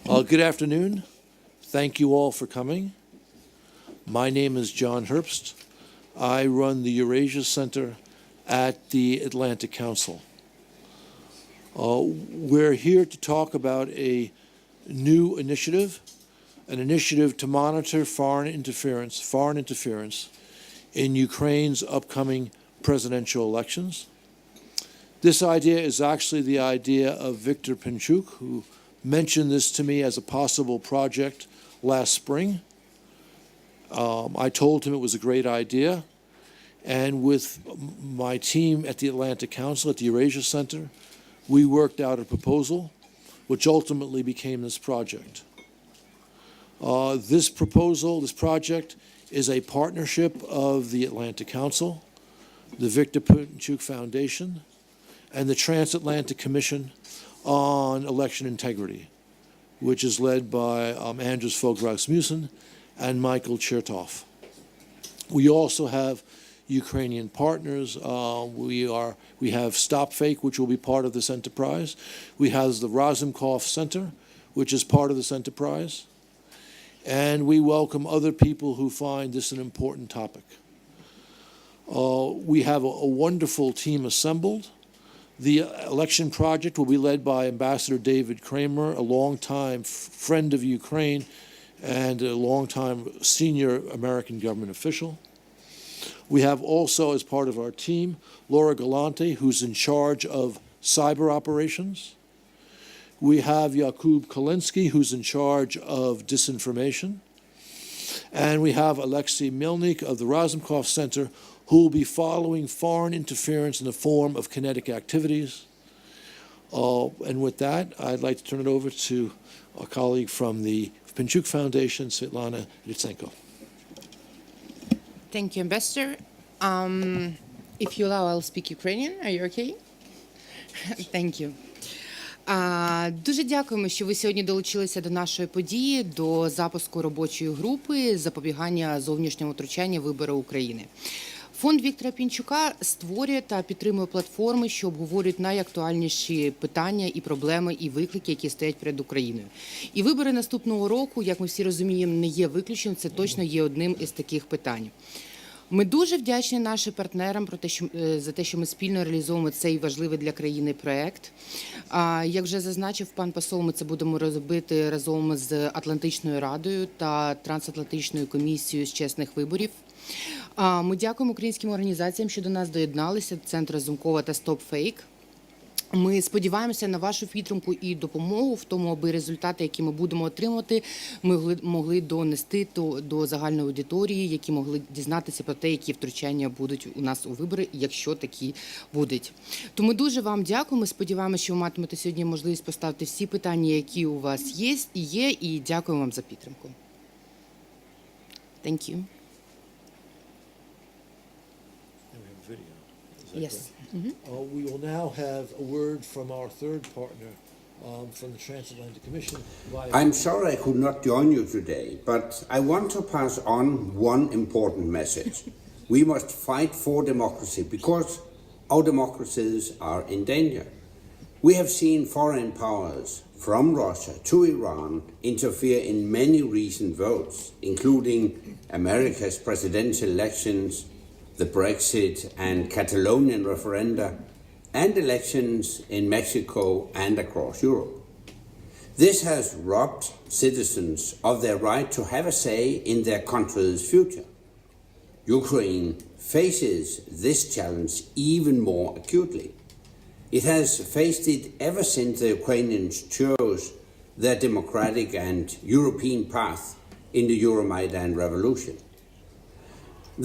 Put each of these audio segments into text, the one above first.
Good afternoon. Thank you all for coming. My name is John Gherбst. I run the Eurasia Center at the Atlantic Council. We're here to talk about a new initiative, an initiative to monitor foreign interference in Ukraine's upcoming presidential elections. This idea is actually the idea of Viktor Pінчук, who mentioned this to me as a possible project last spring. I told him it was a great idea, and with my team at the Atlantic Council at the Eurasia Center, we worked out a proposal which ultimately became this project. This project, is a partnership of the Atlantic Council, the Viktor Pінчук Foundation, and the Transatlantic Commission on Election Integrity, which is led by Andrus Fogh Rasmussen and Michael Chertoff. We also have Ukrainian partners. We have Stop Fake, which will be part of this enterprise. We have the Razumkov Center, which is part of this enterprise. And we welcome other people who find this an important topic. We have a wonderful team assembled. The election project will be led by Ambassador David Kramer, a longtime friend of Ukraine and a longtime senior American government official. We have also, as part of our team, Laura Galante, who's in charge of cyber operations. We have Yakub Kаленський, who's in charge of disinformation. And we have Alexei Melnik of the Razumkov Center, who will be following foreign interference in the form of kinetic activities. And with that, I'd like to turn it over to our colleague from the Pінчук Foundation, Svetlana Ritsenko. Thank you, Ambassador. If you allow, I'll speak Ukrainian. Are you okay? Thank you. Дуже дякуємо, що ви сьогодні долучилися до нашої події, до запуску робочої групи запобігання зовнішнього втручання вибори України. Фонд Віктора Пінчука створює та підтримує платформи, що обговорюють найактуальніші питання і проблеми, і виклики, які стоять перед Україною. І вибори наступного року, як ми всі розуміємо, не є виключенням, це точно є одним із таких питань. Ми дуже вдячні нашим партнерам за те, що ми спільно реалізовуємо цей важливий для країни проєкт. Як вже зазначив пан посол, ми це будемо робити разом з Атлантичною радою та Трансатлантичною комісією з чесних виборів. Ми дякуємо українським організаціям, що до нас доєдналися, Центру Разумкова та Stop Fake. Ми сподіваємося на вашу підтримку і допомогу в тому, аби результати, які ми будемо отримувати, ми могли донести до загальної аудиторії, які могли дізнатися про те, які втручання будуть у нас у вибори, якщо такі будуть. Тому дуже вам дякую. Ми сподіваємося, що ви матимете сьогодні можливість поставити всі питання, які у вас є, і дякуємо вам за підтримку. Thank you. Yes. We will now have a word from our third partner, from the Transatlantic Commission. I'm sorry I could not join you today, but I want to pass on one important message. We must fight for democracy because our democracies are in danger. We have seen foreign powers from Russia to Iran interfere in many recent votes, including America's presidential elections, the Brexit and Catalonian referenda, and elections in Mexico and across Europe. This has robbed citizens of their right to have a say in their country's future. Ukraine faces this challenge even more acutely. It has faced it ever since the Ukrainians chose their democratic and European path in the Euromaidan revolution.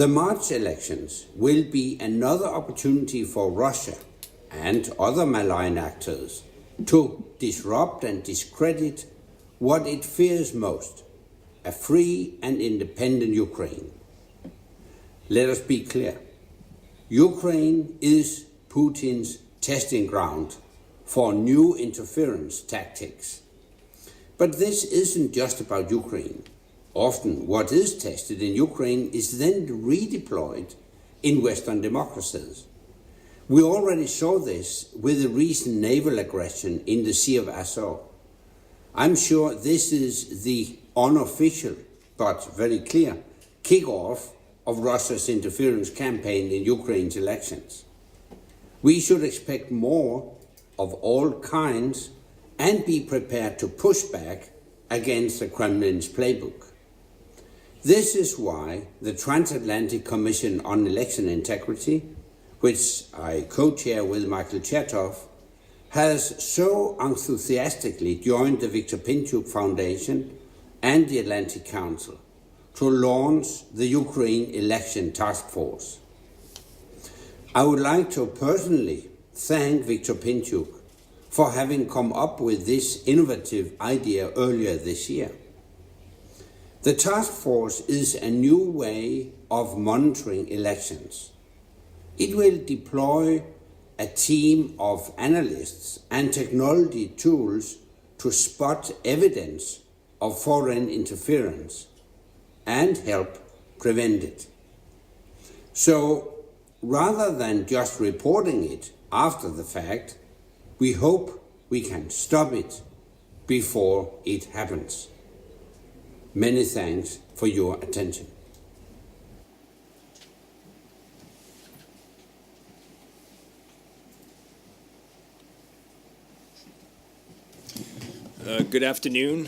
The March elections will be another opportunity for Russia and other malign actors to disrupt and discredit what it fears most, a free and independent Ukraine. Let us be clear. Ukraine is Putin's testing ground for new interference tactics. But this isn't just about Ukraine. Often what is tested in Ukraine is then redeployed in Western democracies. We already saw this with the recent naval aggression in the Sea of Azov. I'm sure this is the unofficial but very clear kick-off of Russia's interference campaign in Ukraine's elections. We should expect more of all kinds and be prepared to push back against the Kremlin's playbook. This is why the Transatlantic Commission on Election Integrity, which I co-chair with Michael Chertoff, has so enthusiastically joined the Viktor Pінчук Foundation and the Atlantic Council to launch the Ukraine Election Task Force. I would like to personally thank Viktor Pінчук for having come up with this innovative idea earlier this year. The task force is a new way of monitoring elections. It will deploy a team of analysts and technology tools to spot evidence of foreign interference and help prevent it. So, rather than just reporting it after the fact, we hope we can stop it before it happens. Many thanks for your attention. Good afternoon.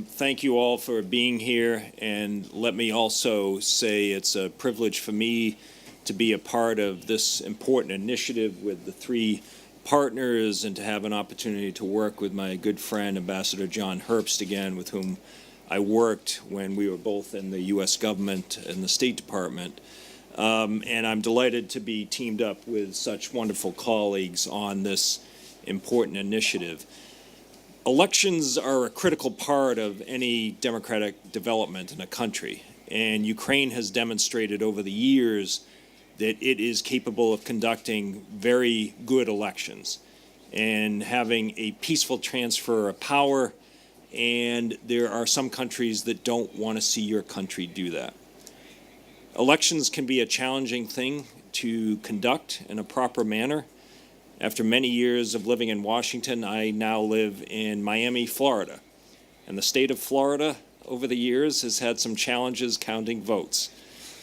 Thank you all for being here, and let me also say it's a privilege for me to be a part of this important initiative with the three partners and to have an opportunity to work with my good friend, Ambassador John Gherбst, again, with whom I worked when we were both in the U.S. government and the State Department. And I'm delighted to be teamed up with such wonderful colleagues on this important initiative. Elections are a critical part of any democratic development in a country, and Ukraine has demonstrated over the years that it is capable of conducting very good elections and having a peaceful transfer of power, and there are some countries that don't want to see your country do that. Elections can be a challenging thing to conduct in a proper manner. After many years of living in Washington, I now live in Miami, Florida. And the state of Florida, over the years, has had some challenges counting votes.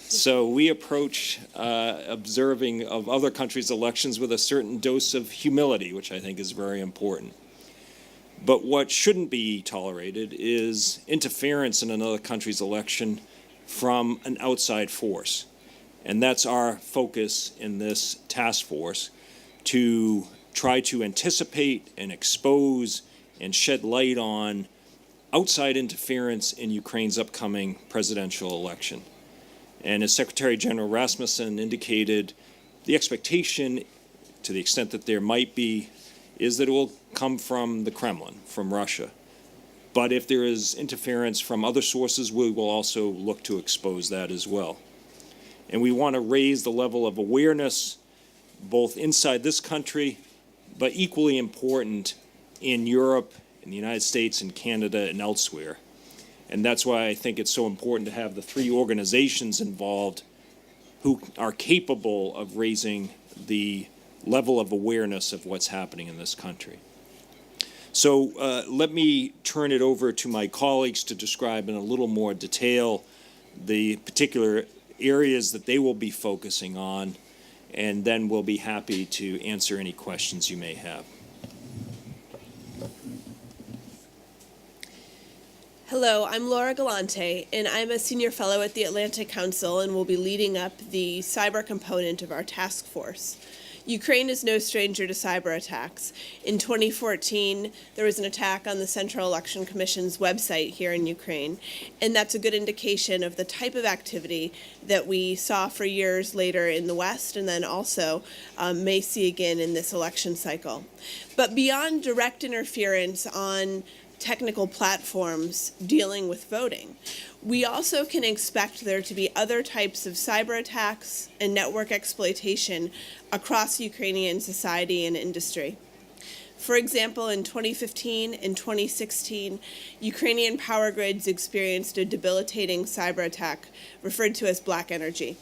So we approach observing of other countries' elections with a certain dose of humility, which I think is very important. But what shouldn't be tolerated is interference in another country's election from an outside force. And that's our focus in this task force, to try to anticipate and expose and shed light on outside interference in Ukraine's upcoming presidential election. And as Secretary General Rasmussen indicated, the expectation, to the extent that there might be, is that it will come from the Kremlin, from Russia. But if there is interference from other sources, we will also look to expose that as well. And we want to raise the level of awareness both inside this country, but equally important in Europe, in the United States, and Canada, and elsewhere. And that's why I think it's so important to have the three organizations involved who are capable of raising the level of awareness of what's happening in this country. So let me turn it over to my colleagues to describe in a little more detail the particular areas that they will be focusing on, and then we'll be happy to answer any questions you may have. Hello, I'm Laura Galante, and I'm a senior fellow at the Atlantic Council and will be leading up the cyber component of our task force. Ukraine is no stranger to cyber attacks. In 2014, there was an attack on the Central Election Commission's website here in Ukraine, and that's a good indication of the type of activity that we saw for years later in the West, and then also may see again in this election cycle. But beyond direct interference on technical platforms dealing with voting, we also can expect there to be other types of cyber attacks and network exploitation across Ukrainian society and industry. For example, in 2015 and 2016, Ukrainian power grids experienced a debilitating cyber attack referred to as black energy.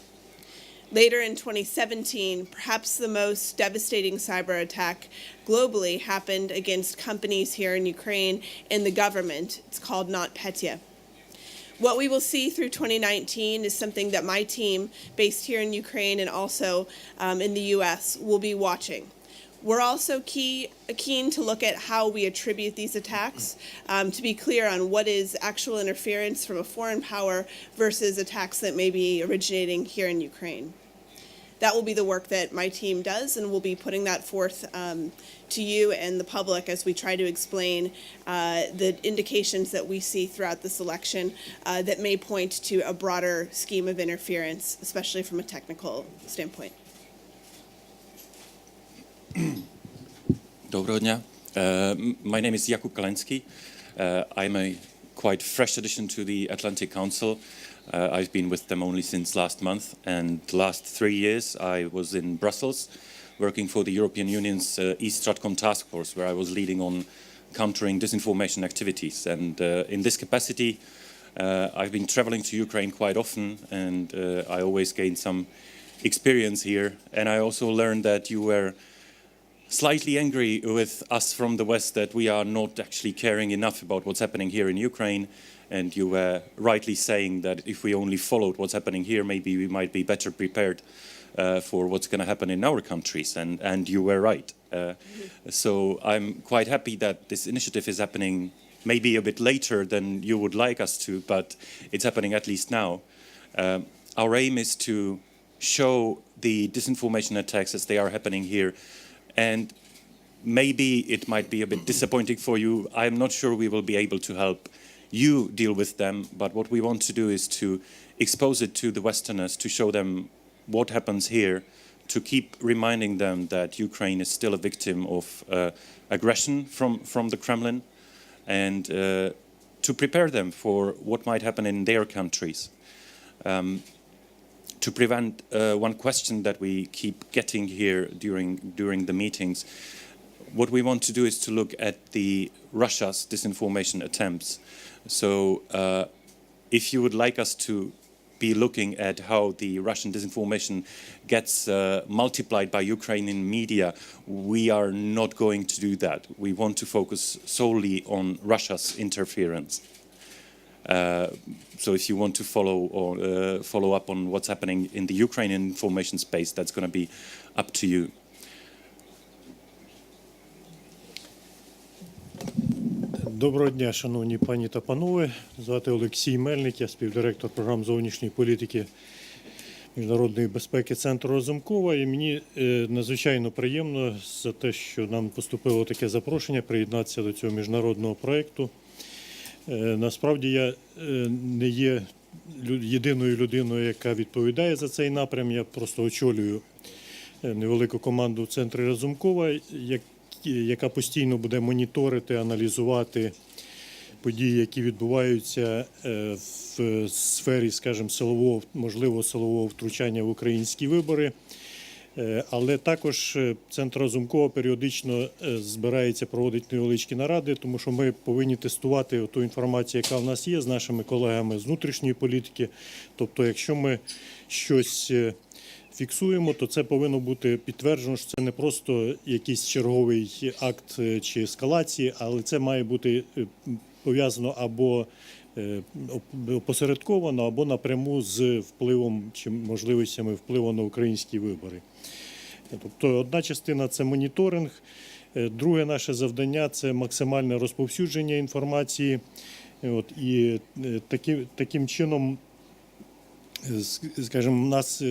Later in 2017, perhaps the most devastating cyber attack globally happened against companies here in Ukraine and the government. It's called NotPetya. What we will see through 2019 is something that my team, based here in Ukraine and also in the US, will be watching. We're also keen to look at how we attribute these attacks, to be clear on what is actual interference from a foreign power versus attacks that may be originating here in Ukraine. That will be the work that my team does, and we'll be putting that forth to you and the public as we try to explain the indications that we see throughout this election that may point to a broader scheme of interference, especially from a technical standpoint. Доброго дня. My name is Jakub Kaleński. I'm a quite fresh addition to the Atlantic Council. I've been with them only since last month, and the last 3 years I was in Brussels working for the European Union's East Stratcom Task Force, where I was leading on countering disinformation activities. And in this capacity, I've been traveling to Ukraine quite often, and I always gain some experience here. And I also learned that you were slightly angry with us from the West that we are not actually caring enough about what's happening here in Ukraine. And you were rightly saying that if we only followed what's happening here, maybe we might be better prepared for what's going to happen in our countries. And you were right. So I'm quite happy that this initiative is happening maybe a bit later than you would like us to, but it's happening at least now. Our aim is to show the disinformation attacks as they are happening here. And maybe it might be a bit disappointing for you. I'm not sure we will be able to help you deal with them, but what we want to do is to expose it to the Westerners, to show them what happens here, to keep reminding them that Ukraine is still a victim of aggression from the Kremlin, and to prepare them for what might happen in their countries. To prevent one question that we keep getting here during the meetings, what we want to do is to look at the Russia's disinformation attempts. So if you would like us to be looking at how the Russian disinformation gets multiplied by Ukrainian media, we are not going to do that. We want to focus solely on Russia's interference. So if you want to follow up on what's happening in the Ukrainian information space, that's going to be up to you. Доброго дня, шановні пані та панове. Звати Олексій Мельник, я співдиректор програм зовнішньої політики міжнародної безпеки Центру Разумкова. І мені надзвичайно приємно за те, що нам поступило таке запрошення приєднатися до цього міжнародного проєкту. Насправді я не є єдиною людиною, яка відповідає за цей напрям. Я просто очолюю невелику команду в Центрі Разумкова, яка постійно буде моніторити, аналізувати події, які відбуваються в сфері, скажімо, можливого силового втручання в українські вибори. Але також Центр Разумкова періодично збирається проводити невеличкі наради, тому що ми повинні тестувати ту інформацію, яка в нас є, з нашими колегами з внутрішньої політики. Тобто, якщо ми щось фіксуємо, то це повинно бути підтверджено, що це не просто якийсь черговий акт чи ескалації, але це має бути пов'язано або опосередковано, або напряму з впливом чи можливостями впливу на українські вибори. Тобто одна частина – це моніторинг, друге наше завдання – це максимальне розповсюдження інформації. І таким чином, скажімо, у нас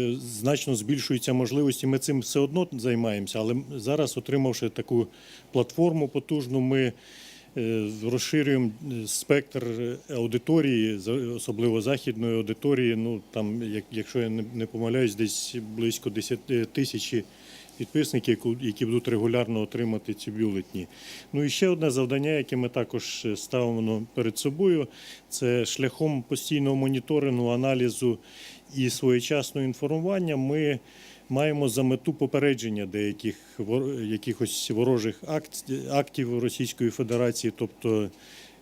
значно збільшуються можливості, ми цим все одно займаємося, але зараз, отримавши таку платформу потужну, ми розширюємо спектр аудиторії, особливо західної аудиторії. Ну, там, якщо я не помиляюсь, десь близько 10 тисяч підписників, які будуть регулярно отримати ці бюлетні. Ну і ще одне завдання, яке ми також ставимо перед собою, це шляхом постійного моніторингу, аналізу і своєчасного інформування ми маємо за мету попередження якихось ворожих актів Російської Федерації, тобто,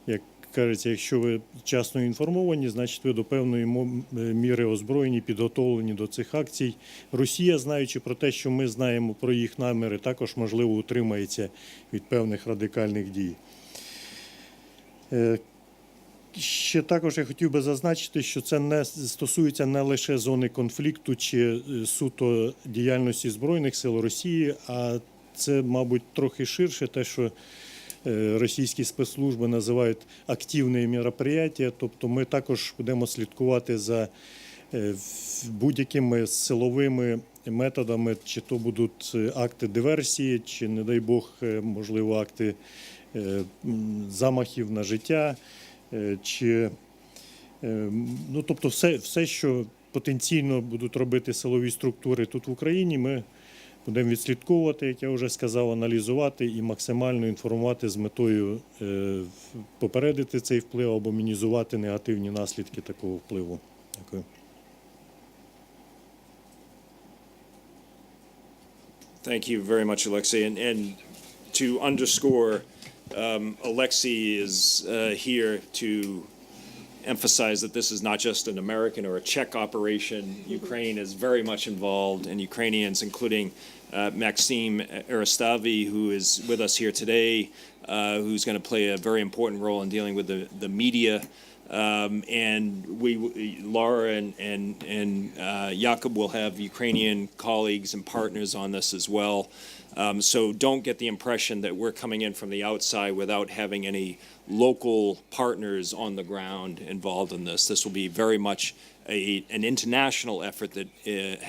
як кажеться, якщо ви вчасно інформовані, значить ви до певної міри озброєні, підготовлені до цих акцій. Росія, знаючи про те, що ми знаємо про їх наміри, також, можливо, утримається від певних радикальних дій. Ще також я хотів би зазначити, що це не стосується не лише зони конфлікту чи суто діяльності Збройних сил Росії, а це, мабуть, трохи ширше те, що російські спецслужби називають активні мероприятия, тобто ми також будемо слідкувати за будь-якими силовими методами, чи то будуть акти диверсії, чи, не дай Бог, можливо, акти замахів на життя, чи, ну, тобто все, що потенційно будуть робити силові структури тут в Україні, ми будемо відслідковувати, як я вже сказав, аналізувати і максимально інформувати з метою попередити цей вплив або мінімізувати негативні наслідки такого впливу. Дякую. Thank you very much, Alexei. And to underscore, Alexei is here to emphasize that this is not just an American or a Czech operation. Ukraine is very much involved, and Ukrainians, including Maxim Eristavi, who is with us here today, who's going to play a very important role in dealing with the media. And Laura and Jakub will have Ukrainian colleagues and partners on this as well. So don't get the impression that we're coming in from the outside without having any local partners on the ground involved in this. This will be very much an international effort that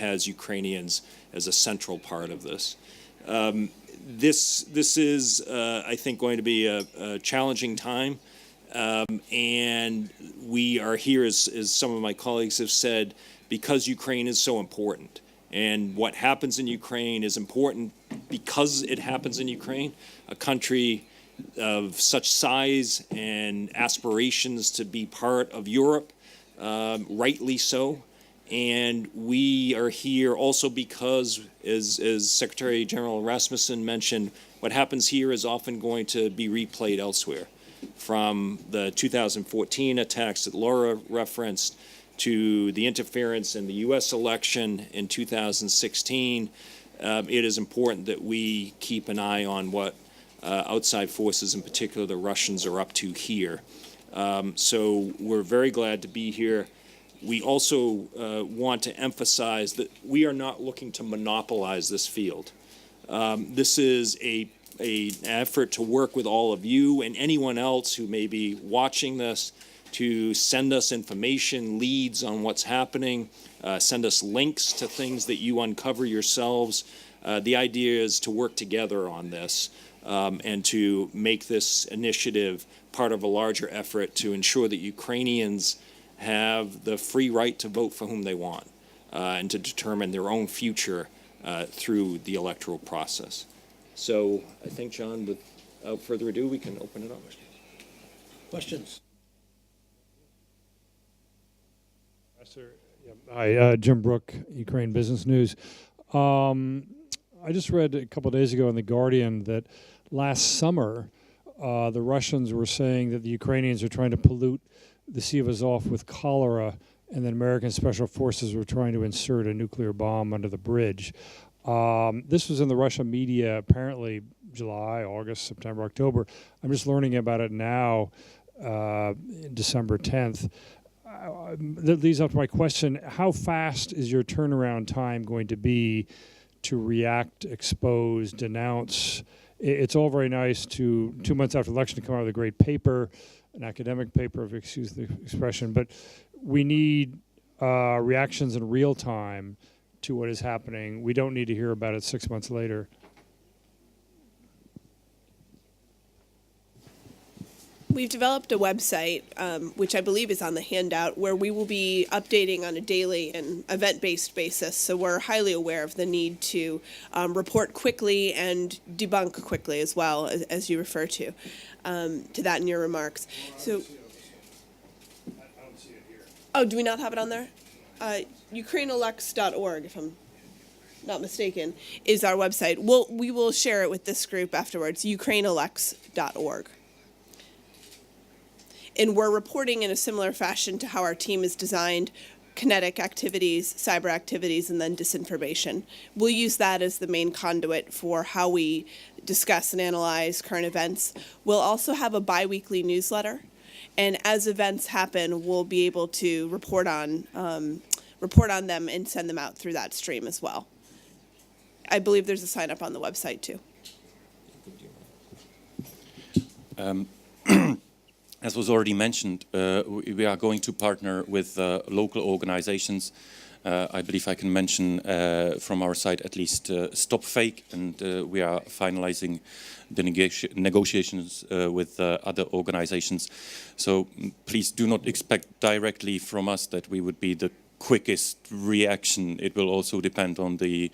has Ukrainians as a central part of this. This is, I think, going to be a challenging time. And we are here, as some of my colleagues have said, because Ukraine is so important. And what happens in Ukraine is important because it happens in Ukraine, a country of such size and aspirations to be part of Europe, rightly so. And we are here also because, as Secretary General Rasmussen mentioned, what happens here is often going to be replayed elsewhere. From the 2014 attacks that Laura referenced to the interference in the U.S. election in 2016, it is important that we keep an eye on what outside forces, in particular the Russians, are up to here. So we're very glad to be here. We also want to emphasize that we are not looking to monopolize this field. This is an effort to work with all of you and anyone else who may be watching this to send us information, leads on what's happening, send us links to things that you uncover yourselves. The idea is to work together on this and to make this initiative part of a larger effort to ensure that Ukrainians have the free right to vote for whom they want and to determine their own future through the electoral process. So I think, John, without further ado, we can open it up. Questions? Hi, Jim Brook, Ukraine Business News. I just read a couple of days ago in The Guardian that last summer the Russians were saying that the Ukrainians are trying to pollute the Sea of Azov with cholera, and that American special forces were trying to insert a nuclear bomb under the bridge. This was in the Russian media apparently July, August, September, October. I'm just learning about it now, December 10th. That leads up to my question: how fast is your turnaround time going to be to react, expose, denounce? It's all very nice to 2 months after election to come out with a great paper, an academic paper, if you excuse the expression, but we need reactions in real time to what is happening. We don't need to hear about it 6 months later. We've developed a website, which I believe is on the handout, where we will be updating on a daily and event-based basis. So we're highly aware of the need to report quickly and debunk quickly as well, as you refer to that in your remarks. So, I don't see it here. Oh, do we not have it on there? UkraineElects.org, if I'm not mistaken, is our website. We will share it with this group afterwards, UkraineElects.org. And we're reporting in a similar fashion to how our team is designed: kinetic activities, cyber activities, and then disinformation. We'll use that as the main conduit for how we discuss and analyze current events. We'll also have a biweekly newsletter, and as events happen, we'll be able to report on them and send them out through that stream as well. I believe there's a sign up on the website too. As was already mentioned, we are going to partner with local organizations. I believe I can mention from our side at least Stop Fake, and we are finalizing the negotiations with other organizations. So please do not expect directly from us that we would be the quickest reaction. It will also depend on the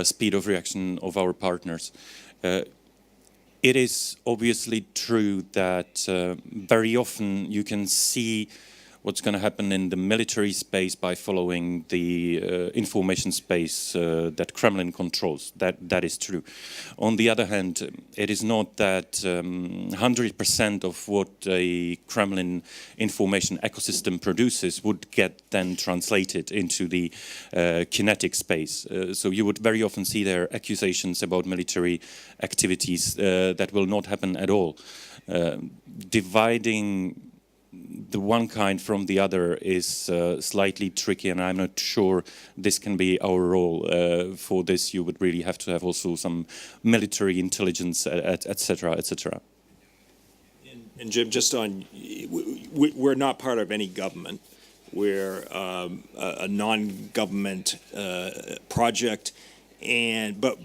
speed of reaction of our partners. It is obviously true that very often you can see what's going to happen in the military space by following the information space that Kremlin controls. That is true. On the other hand, it is not that 100% of what a Kremlin information ecosystem produces would get then translated into the kinetic space. So you would very often see there accusations about military activities that will not happen at all. Dividing the one kind from the other is slightly tricky, and I'm not sure this can be our role. For this, you would really have to have also some military intelligence, etc., etc. And Jim, just on, we're not part of any government. We're a non-government project. But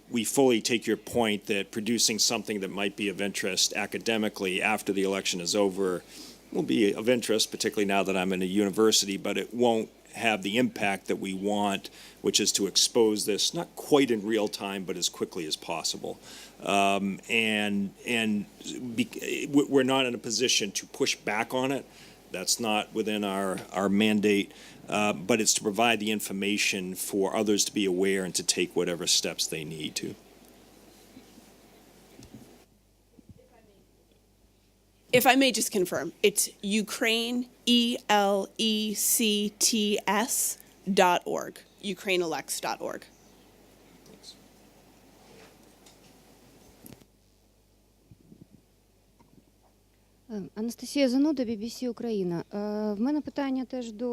we fully take your point that producing something that might be of interest academically after the election is over will be of interest, particularly now that I'm in a university, but it won't have the impact that we want, which is to expose this, not quite in real time, but as quickly as possible. We're not in a position to push back on it. That's not within our mandate, but it's to provide the information for others to be aware and to take whatever steps they need to. If I may just confirm, it's Ukraine, ELECTS.org, ukraineelects.org. Анастасія Зануда, BBC Україна. В мене питання теж до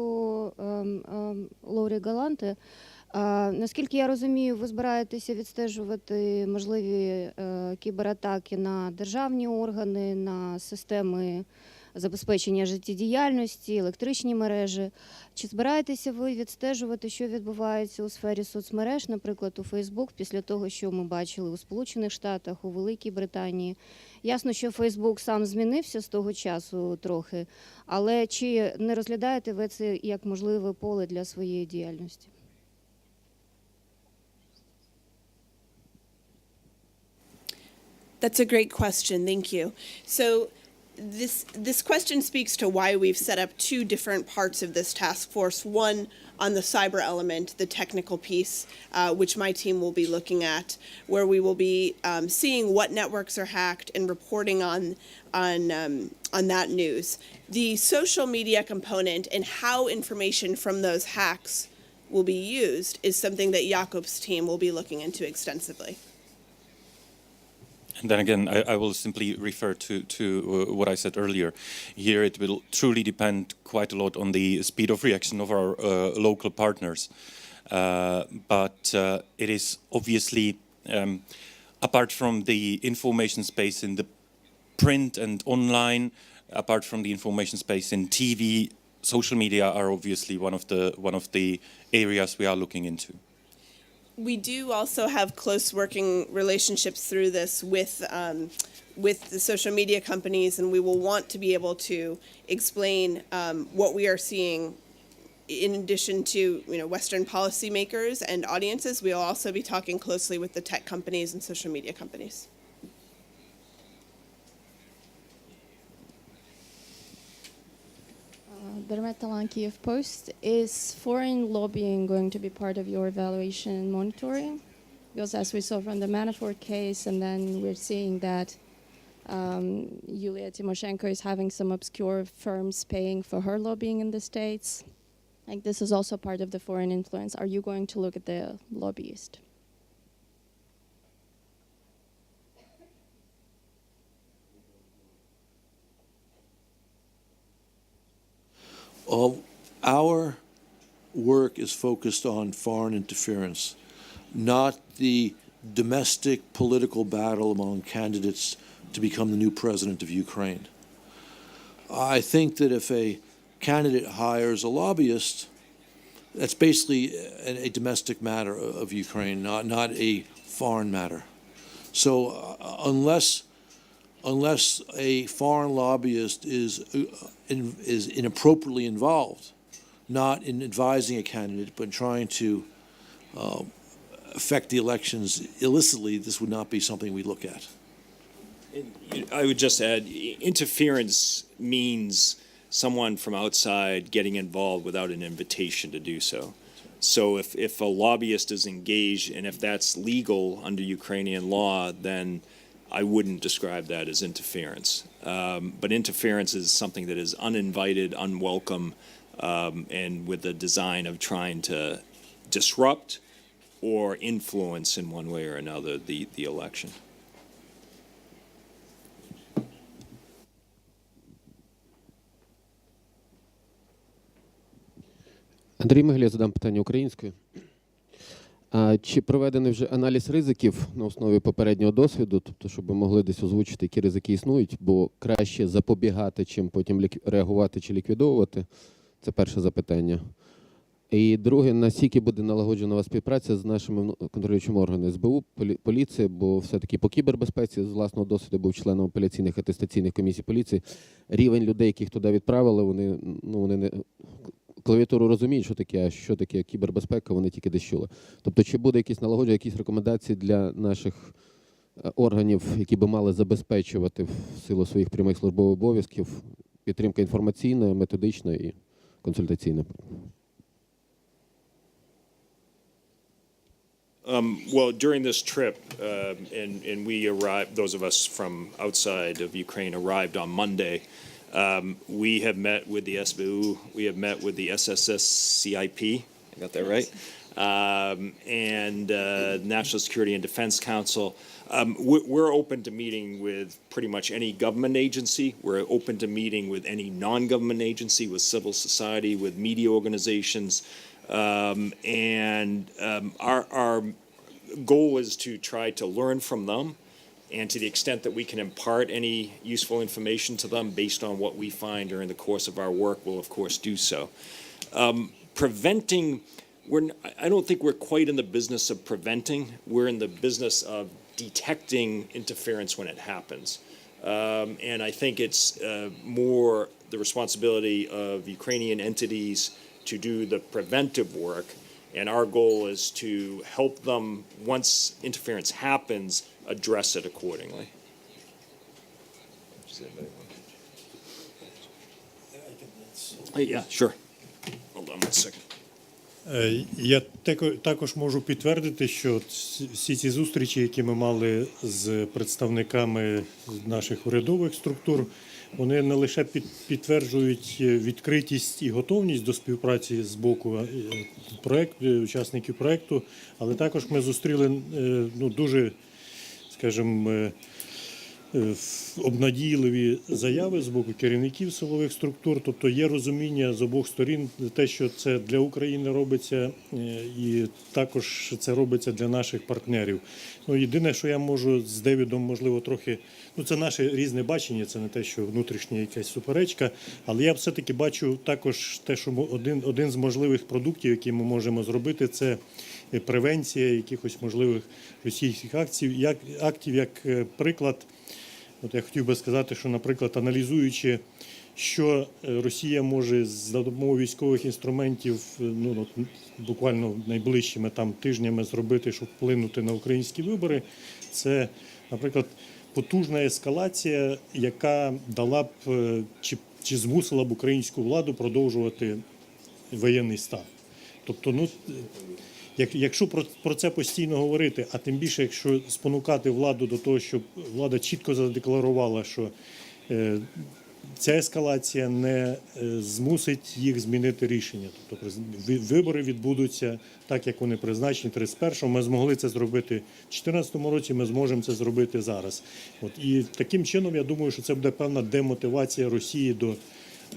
Лаури Галанте. Наскільки я розумію, ви збираєтеся відстежувати можливі кібератаки на державні органи, на системи забезпечення життєдіяльності, електричні мережі. Чи збираєтеся ви відстежувати, що відбувається у сфері соцмереж, наприклад, у Facebook, після того, що ми бачили у Сполучених Штатах, у Великій Британії? Ясно, що Facebook сам змінився з того часу трохи, але чи не розглядаєте ви це як можливе поле для своєї діяльності? That's a great question. Thank you. So this question speaks to why we've set up two different parts of this task force. One on the cyber element, the technical piece, which my team will be looking at, where we will be seeing what networks are hacked and reporting on that news. The social media component and how information from those hacks will be used is something that Jakub's team will be looking into extensively. And then again, I will simply refer to what I said earlier. Here it will truly depend quite a lot on the speed of reaction of our local partners. But it is obviously, apart from the information space in the print and online, apart from the information space in TV, social media are obviously one of the areas we are looking into. We do also have close working relationships through this with the social media companies, and we will want to be able to explain what we are seeing. In addition to Western policymakers and audiences, we will also be talking closely with the tech companies and social media companies. Dermetalan Kiev Post, is foreign lobbying going to be part of your evaluation and monitoring? Because as we saw from the Manafort case, and then we're seeing that Yulia Tymoshenko is having some obscure firms paying for her lobbying in the States. Like, this is also part of the foreign influence. Are you going to look at the lobbyist? Our work is focused on foreign interference, not the domestic political battle among candidates to become the new president of Ukraine. I think that if a candidate hires a lobbyist, that's basically a domestic matter of Ukraine, not a foreign matter. So unless a foreign lobbyist is inappropriately involved, not in advising a candidate, but trying to affect the elections illicitly, this would not be something we look at. I would just add, interference means someone from outside getting involved without an invitation to do so. So if a lobbyist is engaged, and if that's legal under Ukrainian law, then I wouldn't describe that as interference. But interference is something that is uninvited, unwelcome, and with the design of trying to disrupt or influence in one way or another the election. Андрій Мигля, я задам питання українською. Чи проведений вже аналіз ризиків на основі попереднього досвіду, тобто, щоб ви могли десь озвучити, які ризики існують, бо краще запобігати, чим потім реагувати чи ліквідовувати? Це перше запитання. І друге, наскільки буде налагоджена у вас співпраця з нашими контролюючими органами СБУ, поліції, бо все-таки по кібербезпеці з власного досвіду був членом апеляційних атестаційних комісій поліції. Рівень людей, яких туди відправили, вони не клавіатуру розуміють, що таке, а що таке кібербезпека, вони тільки десь чули. Тобто, чи буде якісь налагодження, якісь рекомендації для наших органів, які би мали забезпечувати в силу своїх прямих службових обов'язків підтримка інформаційна, методична і консультаційна? Well, during this trip, and we arrived, those of us from outside of Ukraine arrived on Monday. We have met with the SBU, we have met with the SSS-CIP, I got that right? And National Security and Defense Council. We're open to meeting with pretty much any government agency. We're open to meeting with any non-government agency, with civil society, with media organizations. Our goal is to try to learn from them, and to the extent that we can impart any useful information to them based on what we find during the course of our work, we'll of course do so. Preventing, I don't think we're quite in the business of preventing. We're in the business of detecting interference when it happens. And I think it's more the responsibility of Ukrainian entities to do the preventive work, and our goal is to help them, once interference happens, address it accordingly. Yeah, sure. Hold on one second. Я також можу підтвердити, що всі ці зустрічі, які ми мали з представниками наших урядових структур, вони не лише підтверджують відкритість і готовність до співпраці з боку учасників проєкту, але також ми зустріли дуже, скажімо, обнадійливі заяви з боку керівників силових структур, тобто є розуміння з обох сторін, те, що це для України робиться, і також це робиться для наших партнерів. Єдине, що я можу з Девідом, можливо, трохи, це наше різне бачення, це не те, що внутрішня якась суперечка, але я все-таки бачу також те, що один з можливих продуктів, які ми можемо зробити, це превенція якихось можливих російських актів, як приклад. Я хотів би сказати, що, наприклад, аналізуючи, що Росія може за допомогою військових інструментів буквально найближчими тижнями зробити, щоб вплинути на українські вибори, це, наприклад, потужна ескалація, яка дала б чи змусила б українську владу продовжувати воєнний стан. Тобто, Якщо про це постійно говорити, а тим більше, якщо спонукати владу до того, щоб влада чітко задекларувала, що ця ескалація не змусить їх змінити рішення. Тобто вибори відбудуться так, як вони призначені 31-го. Ми змогли це зробити в 2014 році, ми зможемо це зробити зараз. І таким чином, я думаю, що це буде певна демотивація Росії до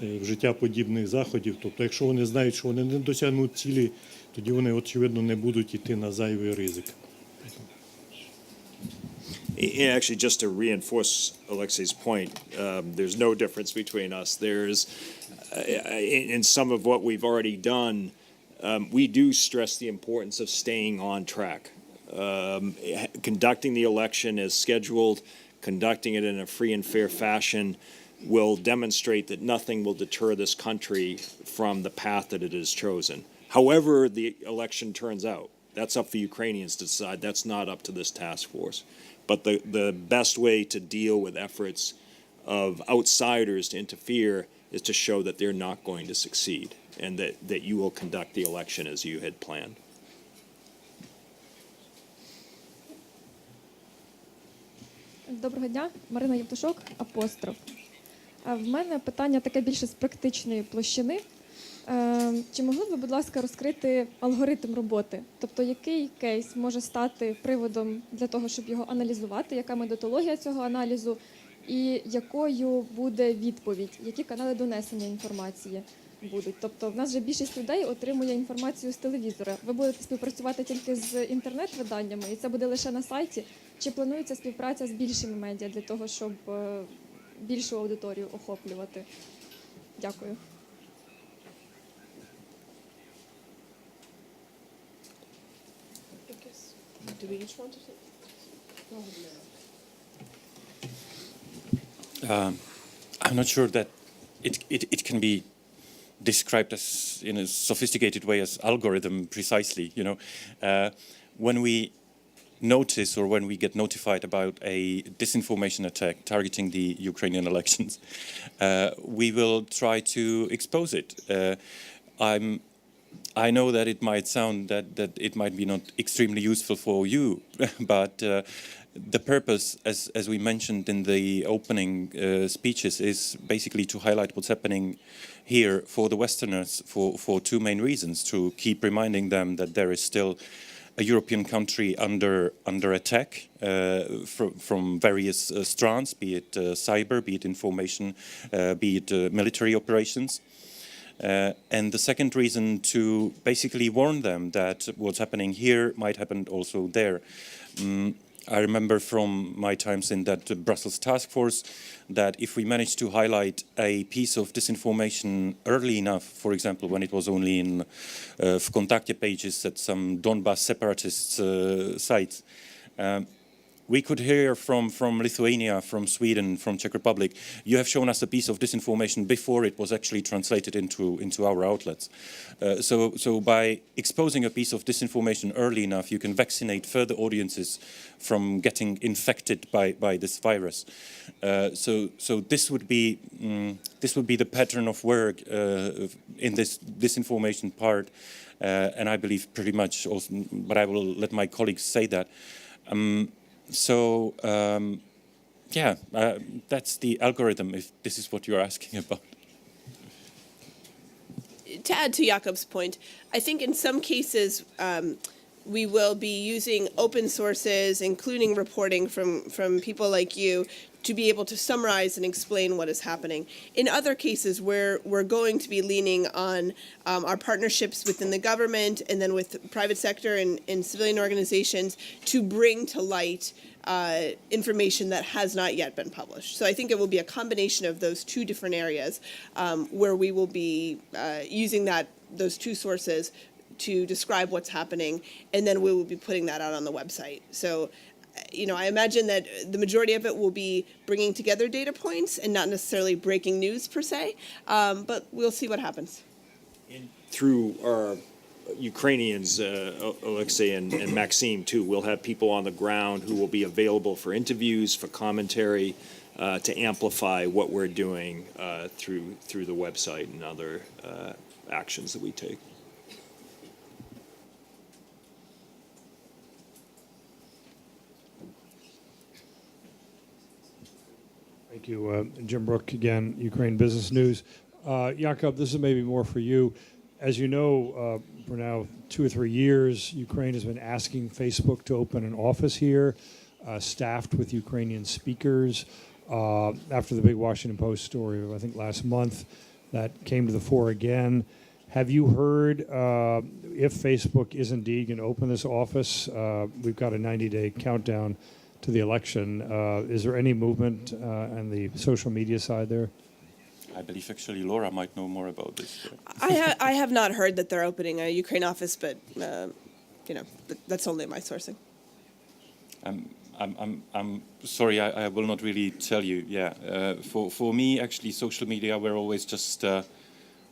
вжиття подібних заходів. Тобто, якщо вони знають, що вони не досягнуть цілі, тоді вони, очевидно, не будуть йти на зайвий ризик. Actually, just to reinforce Alexei's point, there's no difference between us. There's, in some of what we've already done, we do stress the importance of staying on track. Conducting the election as scheduled, conducting it in a free and fair fashion will demonstrate that nothing will deter this country from the path that it has chosen. However the election turns out, that's up for Ukrainians to decide. That's not up to this task force. But the best way to deal with efforts of outsiders to interfere is to show that they're not going to succeed and that you will conduct the election as you had planned. Доброго дня, Марина Євтушок, Апостроф. В мене питання таке більше з практичної площини. Чи могли б ви, будь ласка, розкрити алгоритм роботи? Тобто, який кейс може стати приводом для того, щоб його аналізувати, яка методологія цього аналізу і якою буде відповідь, які канали донесення інформації будуть? Тобто, в нас вже більшість людей отримує інформацію з телевізора. Ви будете співпрацювати тільки з інтернет-виданнями, і це буде лише на сайті? Чи планується співпраця з більшими медіа для того, щоб більшу аудиторію охоплювати? Дякую. Do we each want to take? I'm not sure that it can be described as in a sophisticated way as algorithm precisely. You know, when we notice or when we get notified about a disinformation attack targeting the Ukrainian elections, we will try to expose it. I know that it might sound that it might be not extremely useful for you, but the purpose, as we mentioned in the opening speeches, is basically to highlight what's happening here for the Westerners for two main reasons: to keep reminding them that there is still a European country under attack from various strands, be it cyber, be it information, be it military operations. And the second reason to basically warn them that what's happening here might happen also there. I remember from my times in that Brussels task force that if we manage to highlight a piece of disinformation early enough, for example, when it was only in Vkontakte pages at some Donbass separatist sites, we could hear from Lithuania, from Sweden, from Czech Republic, you have shown us a piece of disinformation before it was actually translated into our outlets. So by exposing a piece of disinformation early enough, you can vaccinate further audiences from getting infected by this virus. So this would be the pattern of work in this disinformation part, and I believe pretty much also, but I will let my colleagues say that. That's the algorithm, if this is what you're asking about. To add to Jakub's point, I think in some cases we will be using open sources, including reporting from people like you, to be able to summarize and explain what is happening. In other cases, we're going to be leaning on our partnerships within the government and then with the private sector and civilian organizations to bring to light information that has not yet been published. So I think it will be a combination of those two different areas where we will be using those two sources to describe what's happening, and then we will be putting that out on the website. So, you know, I imagine that the majority of it will be bringing together data points and not necessarily breaking news per se, but we'll see what happens. Through our Ukrainians, Alexei and Maxime too, we'll have people on the ground who will be available for interviews, for commentary, to amplify what we're doing through the website and other actions that we take. Thank you. Jim Brook again, Ukraine Business News. Jakub, this is maybe more for you. As you know, for now 2 or 3 years, Ukraine has been asking Facebook to open an office here, staffed with Ukrainian speakers. After the big Washington Post story, I think last month, that came to the fore again. Have you heard if Facebook is indeed going to open this office? We've got a 90-day countdown to the election. Is there any movement on the social media side there? I believe actually Laura might know more about this. I have not heard that they're opening a Ukraine office, but that's only my sourcing. I'm sorry, I will not really tell you. Yeah, for me, actually, social media were always just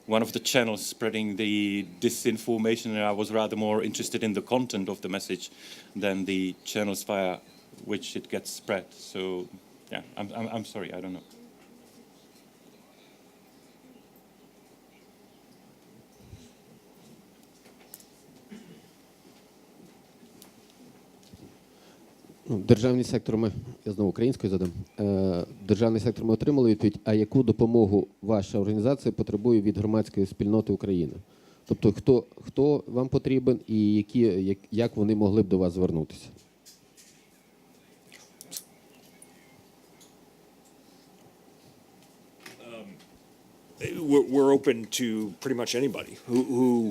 one of the channels spreading the disinformation, and I was rather more interested in the content of the message than the channels via which it gets spread. So, yeah, I'm sorry, I don't know. Державний сектор я знову українською задам. Державний сектор ми отримали відповідь, а яку допомогу ваша організація потребує від громадської спільноти України? Тобто, хто вам потрібен і як вони могли б до вас звернутися? We're open to pretty much anybody who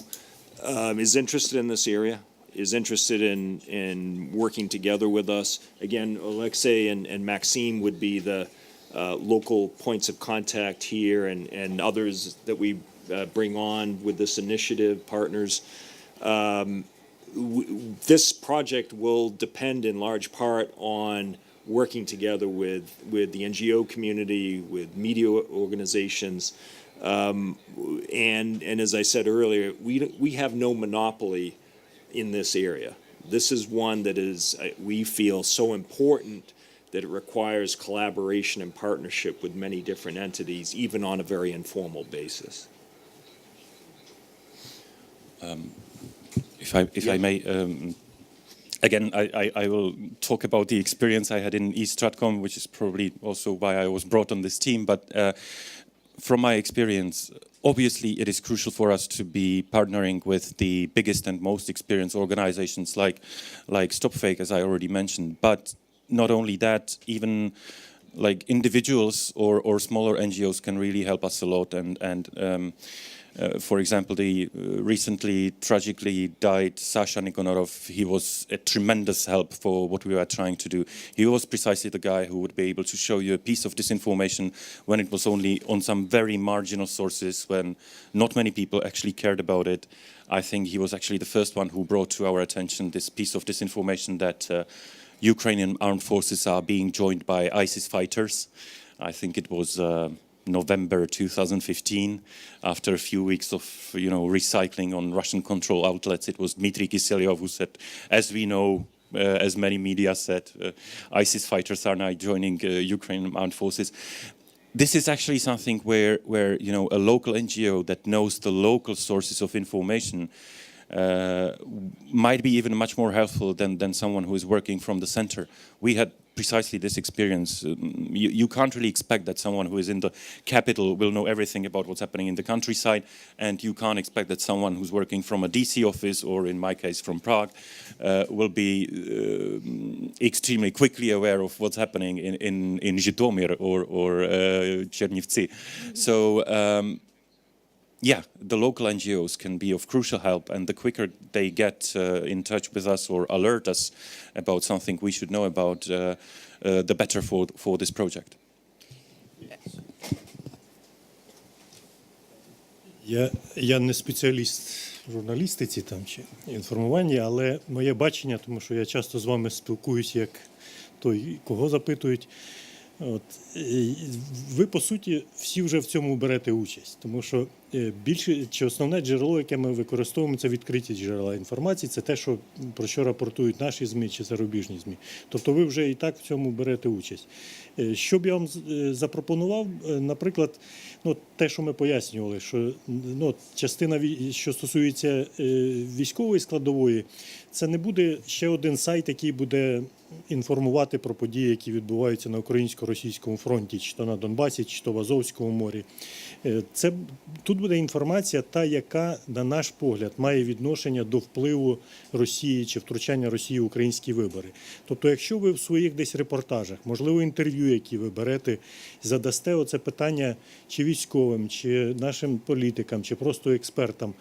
is interested in this area, is interested in working together with us. Again, Alexei and Maxime would be the local points of contact here, and others that we bring on with this initiative, partners. This project will depend in large part on working together with the NGO community, with media organizations. And as I said earlier, we have no monopoly in this area. This is one that is, we feel, so important that it requires collaboration and partnership with many different entities, even on a very informal basis. If I may, again, I will talk about the experience I had in East Stratcom, which is probably also why I was brought on this team. But from my experience, obviously it is crucial for us to be partnering with the biggest and most experienced organizations like StopFake, as I already mentioned. But not only that, even like individuals or smaller NGOs can really help us a lot. And for example, the recently tragically died Sasha Nikonorov, he was a tremendous help for what we were trying to do. He was precisely the guy who would be able to show you a piece of disinformation when it was only on some very marginal sources, when not many people actually cared about it. I think he was actually the first one who brought to our attention this piece of disinformation that Ukrainian armed forces are being joined by ISIS fighters. I think it was November 2015, after a few weeks of recycling on Russian control outlets. It was Dmitry Kiselyov who said, as we know, as many media said, ISIS fighters are now joining Ukrainian armed forces. This is actually something where a local NGO that knows the local sources of information might be even much more helpful than someone who is working from the center. We had precisely this experience. You can't really expect that someone who is in the capital will know everything about what's happening in the countryside, and you can't expect that someone who's working from a DC office, or in my case from Prague, will be extremely quickly aware of what's happening in Zhytomyr or Chernivtsi. So yeah, the local NGOs can be of crucial help, and the quicker they get in touch with us or alert us about something we should know about, the better for this project. Я не спеціаліст в журналістиці там чи інформуванні, але моє бачення, тому що я часто з вами спілкуюся як той, кого запитують. Ви, по суті, всі вже в цьому берете участь, тому що більше чи основне джерело, яке ми використовуємо, це відкриті джерела інформації, це те, про що рапортують наші ЗМІ чи зарубіжні ЗМІ. Тобто ви вже і так в цьому берете участь. Що б я вам запропонував, наприклад, те, що ми пояснювали, що частина, що стосується військової складової, це не буде ще один сайт, який буде інформувати про події, які відбуваються на українсько-російському фронті, чи то на Донбасі, чи то в Азовському морі. Тут буде інформація та, яка, на наш погляд, має відношення до впливу Росії чи втручання Росії в українські вибори. Тобто, якщо ви в своїх десь репортажах, можливо, інтерв'ю, які ви берете, задасте оце питання чи військовим, чи нашим політикам, чи просто експертам,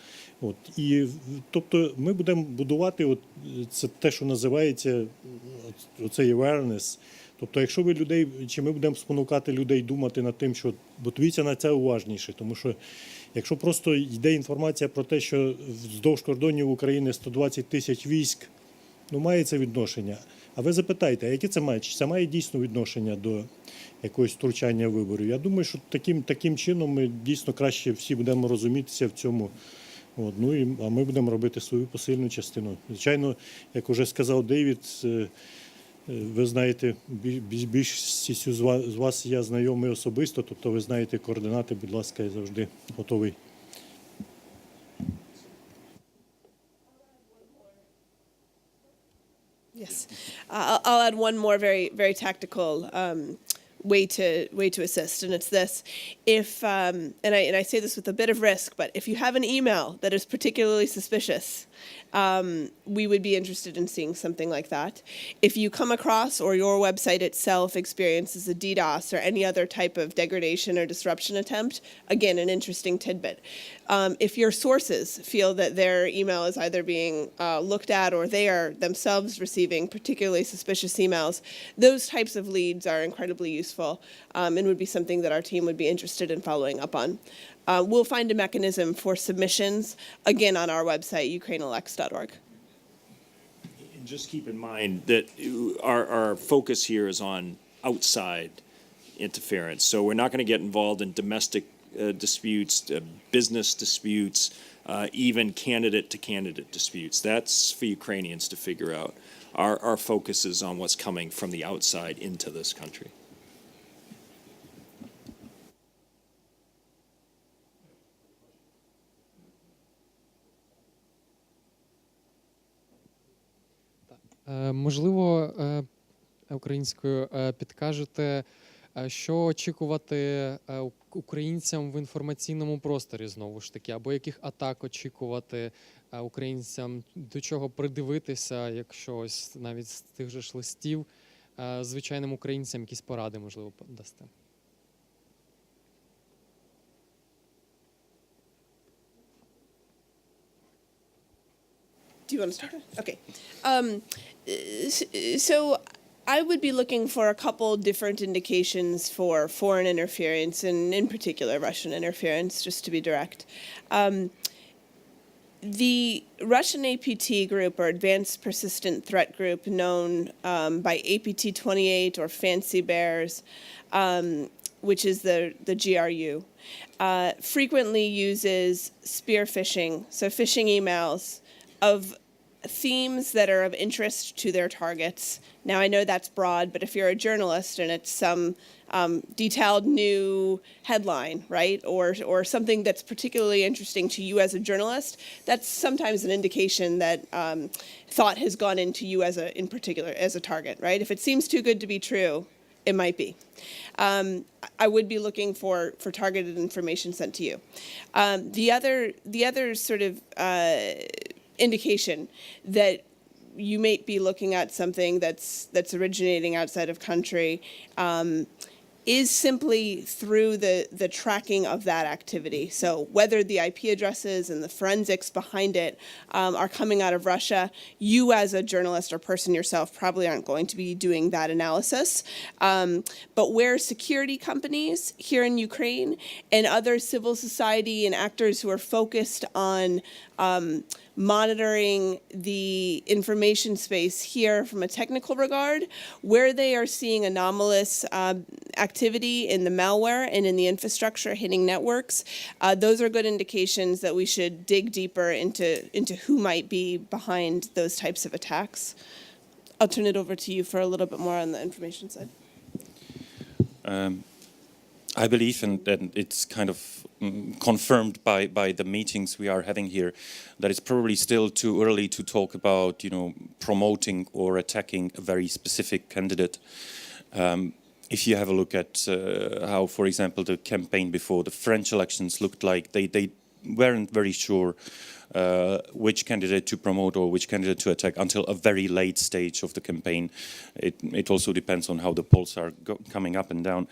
тобто ми будемо будувати це те, що називається оцей awareness. Тобто, якщо ви людей, чи ми будемо спонукати людей думати над тим, що дивіться на це уважніше, тому що якщо просто йде інформація про те, що вздовж кордонів України 120 тисяч військ, має це відношення. А ви запитайте, а яке це має? Чи це має дійсно відношення до якогось втручання виборів? Я думаю, що таким чином ми дійсно краще всі будемо розумітися в цьому. А ми будемо робити свою посильну частину. Звичайно, як вже сказав Девід, ви знаєте, більшістю з вас я знайомий особисто, тобто ви знаєте координати, будь ласка, я завжди готовий. Yes, I'll add one more very tactical way to assist, and it's this: if and I say this with a bit of risk, but if you have an email that is particularly suspicious, we would be interested in seeing something like that. If you come across or your website itself experiences a DDoS or any other type of degradation or disruption attempt, again, an interesting tidbit. If your sources feel that their email is either being looked at or they are themselves receiving particularly suspicious emails, those types of leads are incredibly useful and would be something that our team would be interested in following up on. We'll find a mechanism for submissions, again, on our website, ukraineelects.org. And just keep in mind that our focus here is on outside interference. So we're not going to get involved in domestic disputes, business disputes, even candidate-to-candidate disputes. That's for Ukrainians to figure out. Our focus is on what's coming from the outside into this country. Можливо, українською підкажете, що очікувати українцям в інформаційному просторі, знову ж таки, або яких атак очікувати українцям, до чого придивитися, якщо ось навіть з тих же ж листів, звичайним українцям якісь поради, можливо, дасте. Do you want to start? Okay. So I would be looking for a couple different indications for foreign interference, and in particular Russian interference, just to be direct. The Russian APT group, or Advanced Persistent Threat Group, known by APT-28 or Fancy Bears, which is the GRU, frequently uses spear phishing, so phishing emails of themes that are of interest to their targets. Now, I know that's broad, but if you're a journalist and it's some detailed new headline, right, or something that's particularly interesting to you as a journalist, that's sometimes an indication that thought has gone into you in particular as a target, right? If it seems too good to be true, it might be. I would be looking for targeted information sent to you. The other sort of indication that you may be looking at something that's originating outside of country is simply through the tracking of that activity. So whether the IP addresses and the forensics behind it are coming out of Russia, you as a journalist or person yourself probably aren't going to be doing that analysis. But where security companies here in Ukraine and other civil society and actors who are focused on monitoring the information space here from a technical regard, where they are seeing anomalous activity in the malware and in the infrastructure hitting networks. Those are good indications that we should dig deeper into who might be behind those types of attacks. I'll turn it over to you for a little bit more on the information side. I believe, and it's kind of confirmed by the meetings we are having here, that it's probably still too early to talk about, promoting or attacking a very specific candidate. If you have a look at how, for example, the campaign before the French elections looked like, they weren't very sure which candidate to promote or which candidate to attack until a very late stage of the campaign. It also depends on how the polls are coming up and down.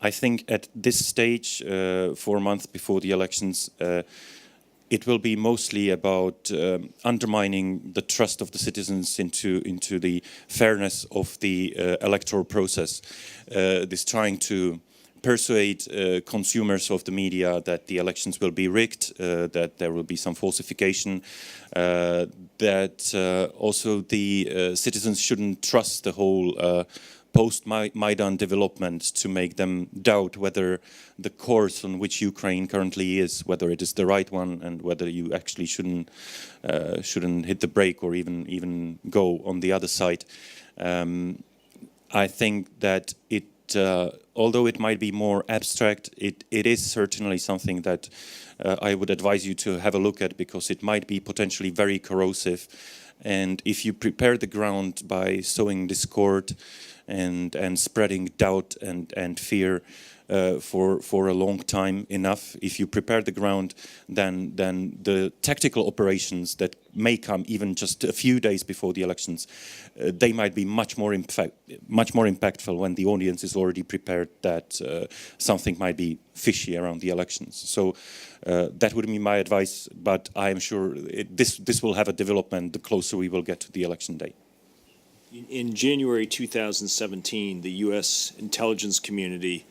I think at this stage, 4 months before the elections, it will be mostly about undermining the trust of the citizens into the fairness of the electoral process. This trying to persuade consumers of the media that the elections will be rigged, that there will be some falsification, that also the citizens shouldn't trust the whole post-Maidan development, to make them doubt whether the course on which Ukraine currently is, whether it is the right one, and whether you actually shouldn't hit the brake or even go on the other side. I think that although it might be more abstract, it is certainly something that I would advise you to have a look at, because it might be potentially very corrosive. And if you prepare the ground by sowing discord and spreading doubt and fear for a long time enough, if you prepare the ground, then the tactical operations that may come even just a few days before the elections, they might be much more impactful when the audience is already prepared that something might be fishy around the elections. So that would be my advice, but I am sure this will have a development the closer we will get to the election day. In January 2017, the U.S. intelligence community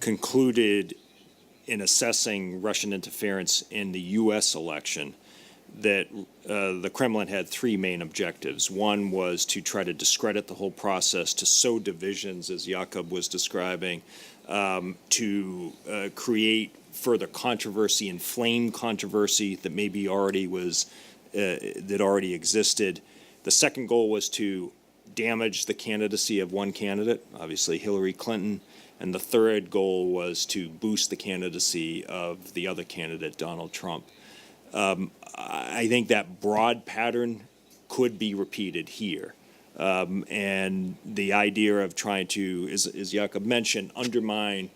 concluded in assessing Russian interference in the U.S. election that the Kremlin had 3 main objectives. One was to try to discredit the whole process, to sow divisions, as Jakub was describing, to create further controversy, inflame controversy that maybe already existed. The second goal was to damage the candidacy of one candidate, obviously Hillary Clinton, and the third goal was to boost the candidacy of the other candidate, Donald Trump. I think that broad pattern could be repeated here. And the idea of trying to, as Jakub mentioned, undermine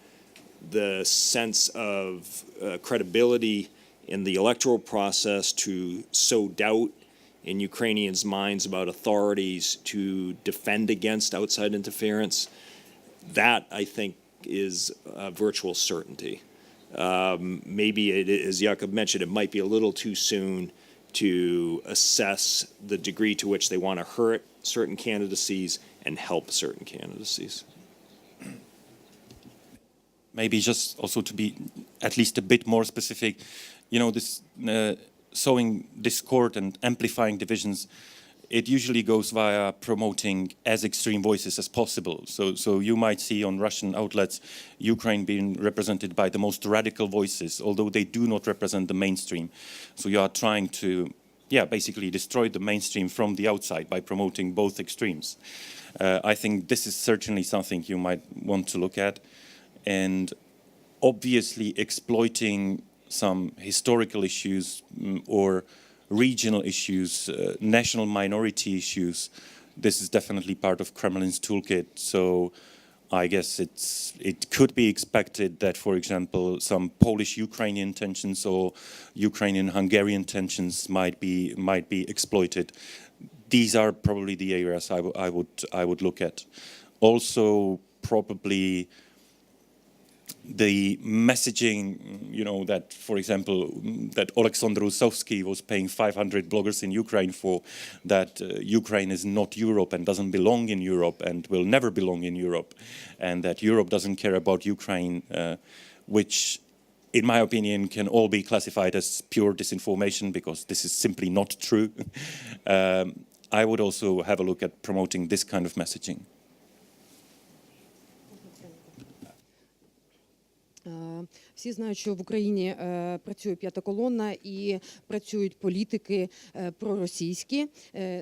the sense of credibility in the electoral process, to sow doubt in Ukrainians' minds about authorities, to defend against outside interference, that, I think, is a virtual certainty. Maybe, as Jakub mentioned, it might be a little too soon to assess the degree to which they want to hurt certain candidacies and help certain candidacies. Maybe just also to be at least a bit more specific, this sowing discord and amplifying divisions, it usually goes via promoting as extreme voices as possible. So you might see on Russian outlets Ukraine being represented by the most radical voices, although they do not represent the mainstream. So you are trying to, basically destroy the mainstream from the outside by promoting both extremes. I think this is certainly something you might want to look at. And obviously exploiting some historical issues or regional issues, national minority issues, this is definitely part of Kremlin's toolkit. So I guess it could be expected that, for example, some Polish-Ukrainian tensions or Ukrainian-Hungarian tensions might be exploited. These are probably the areas I would look at. Also, probably the messaging, that, for example, that Oleksandr Usovsky was paying 500 bloggers in Ukraine for, that Ukraine is not Europe and doesn't belong in Europe and will never belong in Europe, and that Europe doesn't care about Ukraine, which in my opinion, can all be classified as pure disinformation because this is simply not true. I would also have a look at promoting this kind of messaging. Всі знають, що в Україні працює п'ята колона і працюють політики проросійські.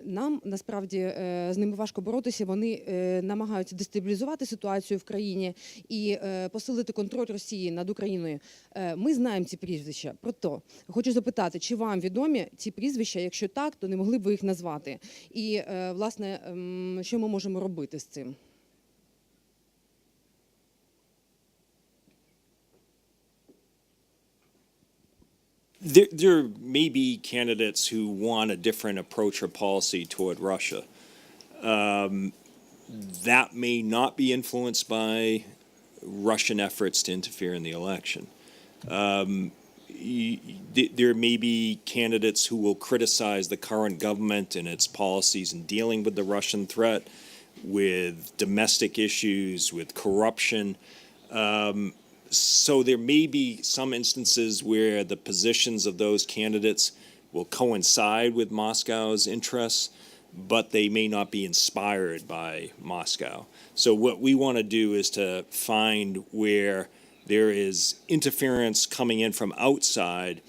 Нам, насправді, з ними важко боротися. Вони намагаються дестабілізувати ситуацію в країні і посилити контроль Росії над Україною. Ми знаємо ці прізвища. Проте, хочу запитати, чи вам відомі ці прізвища? Якщо так, то не могли б ви їх назвати? І, власне, що ми можемо робити з цим? There may be candidates who want a different approach or policy toward Russia. That may not be influenced by Russian efforts to interfere in the election. There may be candidates who will criticize the current government and its policies in dealing with the Russian threat, with domestic issues, with corruption. So there may be some instances where the positions of those candidates will coincide with Moscow's interests, but they may not be inspired by Moscow. So what we want to do is to find where there is interference coming in from outside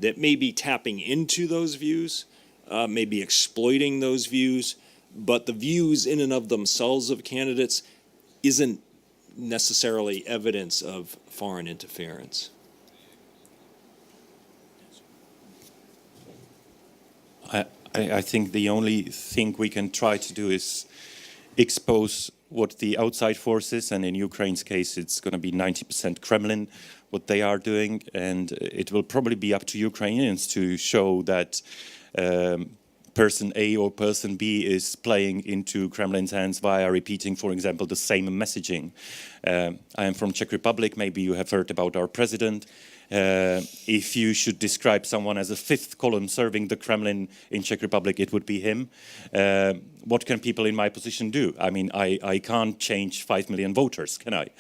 that may be tapping into those views, may be exploiting those views, but the views in and of themselves of candidates isn't necessarily evidence of foreign interference. I think the only thing we can try to do is expose what the outside forces, and in Ukraine's case it's going to be 90% Kremlin, what they are doing, and it will probably be up to Ukrainians to show that person A or person B is playing into Kremlin's hands via repeating, for example, the same messaging. I am from Czech Republic. Maybe you have heard about our president. If you should describe someone as a fifth column serving the Kremlin in Czech Republic, it would be him. What can people in my position do? I mean, I can't change 5 million voters, can I?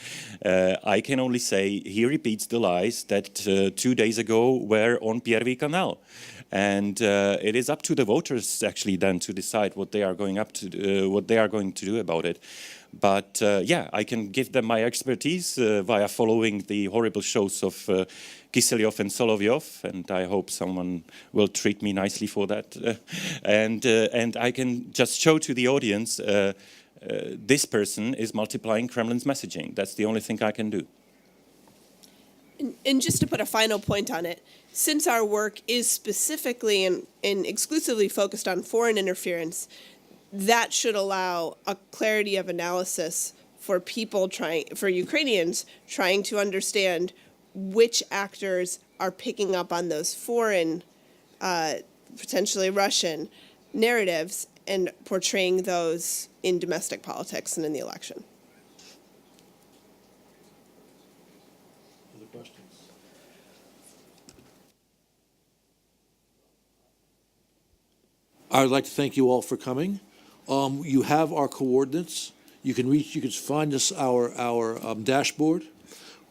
I can only say he repeats the lies that 2 days ago were on Pierwszy Kanal. And it is up to the voters actually then to decide what they are going to do about it. But yeah, I can give them my expertise via following the horrible shows of Kiselyov and Solovyov, and I hope someone will treat me nicely for that. And I can just show to the audience this person is multiplying Kremlin's messaging. That's the only thing I can do. And just to put a final point on it, since our work is specifically and exclusively focused on foreign interference, that should allow a clarity of analysis for Ukrainians trying to understand which actors are picking up on those foreign, potentially Russian narratives and portraying those in domestic politics and in the election. I would like to thank you all for coming. You have our coordinates. You can find us our dashboard.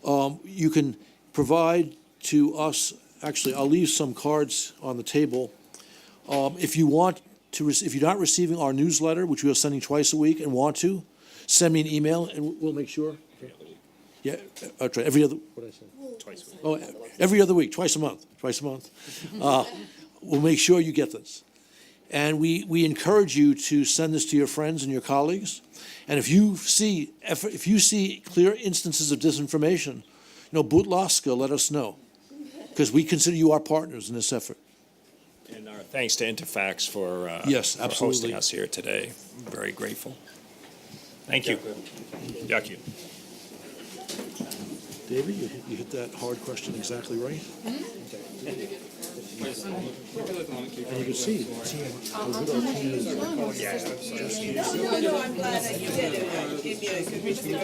You can provide to us. Actually, I'll leave some cards on the table. If you're not receiving our newsletter, which we are sending twice a week, and want to, send me an email, and we'll make sure. Yeah, I'll try every other. What did I say? Twice a week. Oh, every other week, twice a month. We'll make sure you get this. And we encourage you to send this to your friends and your colleagues. And if you see clear instances of disinformation, будь ласка, let us know, because we consider you our partners in this effort. And our thanks to Interfax for hosting us here today. Very grateful. Thank you. Дякую. David, you hit that hard question exactly right. And you can see how good our team is. No, I'm glad that you did it. It gave me a good reason.